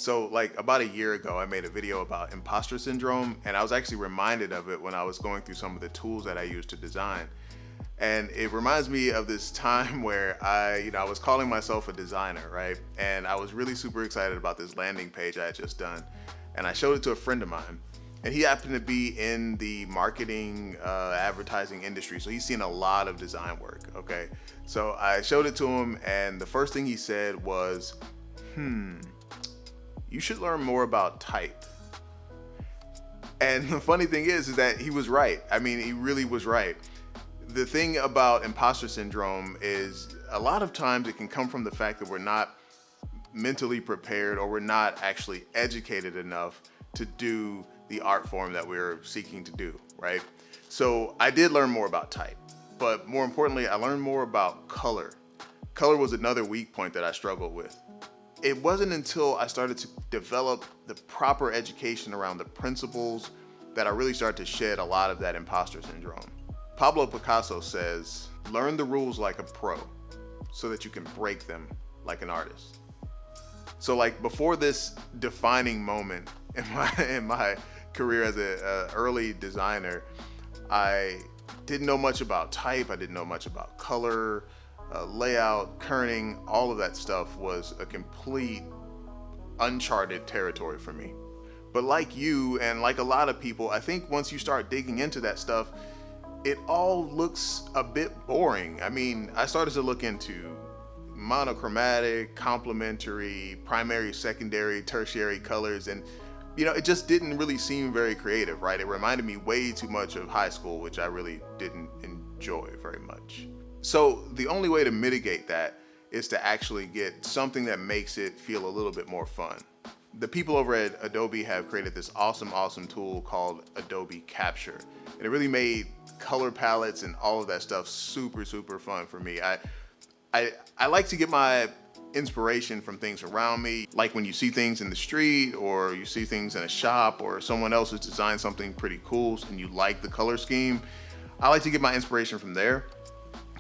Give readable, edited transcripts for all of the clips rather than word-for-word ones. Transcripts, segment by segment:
So like about a year ago, I made a video about imposter syndrome, and I was actually reminded of it when I was going through some of the tools that I use to design. And it reminds me of this time where I was calling myself a designer, right? And I was really super excited about this landing page I had just done. And I showed it to a friend of mine, and he happened to be in the marketing, advertising industry. So he's seen a lot of design work, okay? So I showed it to him, and the first thing he said was, you should learn more about type. And the funny thing is that he was right. I mean, he really was right. The thing about imposter syndrome is a lot of times it can come from the fact that we're not mentally prepared, or we're not actually educated enough to do the art form that we're seeking to do, right? So I did learn more about type, but more importantly, I learned more about color. Color was another weak point that I struggled with. It wasn't until I started to develop the proper education around the principles that I really started to shed a lot of that imposter syndrome. Pablo Picasso says, learn the rules like a pro so that you can break them like an artist. So like before this defining moment in my career as an early designer, I didn't know much about type. I didn't know much about color, layout, kerning. All of that stuff was a complete uncharted territory for me. But like you and like a lot of people, I think once you start digging into that stuff, it all looks a bit boring. I mean, I started to look into monochromatic, complementary, primary, secondary, tertiary colors, and it just didn't really seem very creative, right? It reminded me way too much of high school, which I really didn't enjoy very much. So the only way to mitigate that is to actually get something that makes it feel a little bit more fun. The people over at Adobe have created this awesome tool called Adobe Capture. And it really made color palettes and all of that stuff super fun for me. I like to get my inspiration from things around me, like when you see things in the street, or you see things in a shop, or someone else has designed something pretty cool and you like the color scheme. I like to get my inspiration from there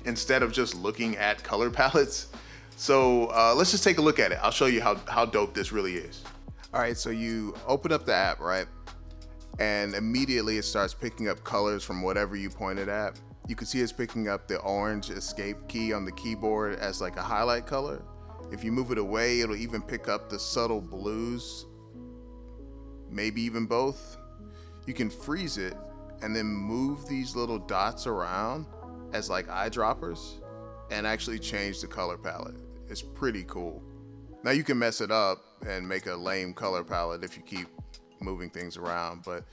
instead of just looking at color palettes. So let's just take a look at it. I'll show you how dope this really is. All right, so you open up the app, right? And immediately it starts picking up colors from whatever you pointed at. You can see it's picking up the orange escape key on the keyboard as like a highlight color. If you move it away, it'll even pick up the subtle blues, maybe even both. You can freeze it and then move these little dots around as like eyedroppers and actually change the color palette. It's pretty cool. Now you can mess it up and make a lame color palette if you keep moving things around, but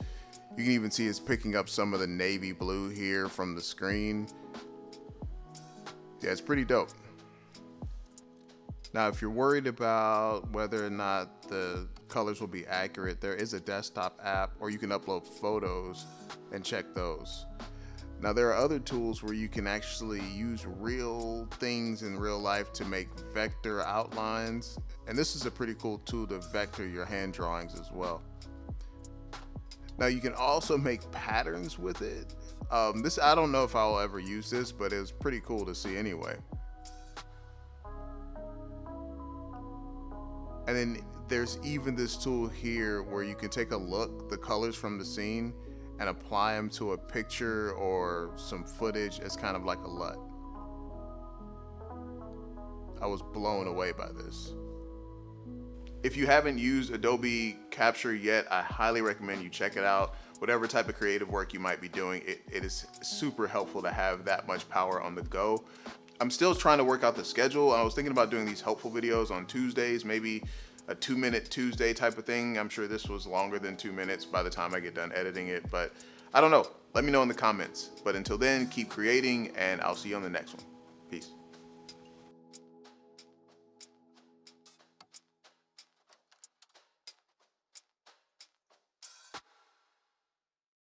you can even see it's picking up some of the navy blue here from the screen. Yeah, it's pretty dope. Now, if you're worried about whether or not the colors will be accurate, there is a desktop app, or you can upload photos and check those. Now, there are other tools where you can actually use real things in real life to make vector outlines. And this is a pretty cool tool to vector your hand drawings as well. Now, you can also make patterns with it. I don't know if I'll ever use this, but it was pretty cool to see anyway. And then there's even this tool here where you can take the colors from the scene, and apply them to a picture or some footage as kind of like a LUT. I was blown away by this. If you haven't used Adobe Capture yet, I highly recommend you check it out. Whatever type of creative work you might be doing, it is super helpful to have that much power on the go. I'm still trying to work out the schedule. I was thinking about doing these helpful videos on Tuesdays, maybe a 2-minute Tuesday type of thing. I'm sure this was longer than 2 minutes by the time I get done editing it, but I don't know. Let me know in the comments. But until then, keep creating, and I'll see you on the next one. Peace.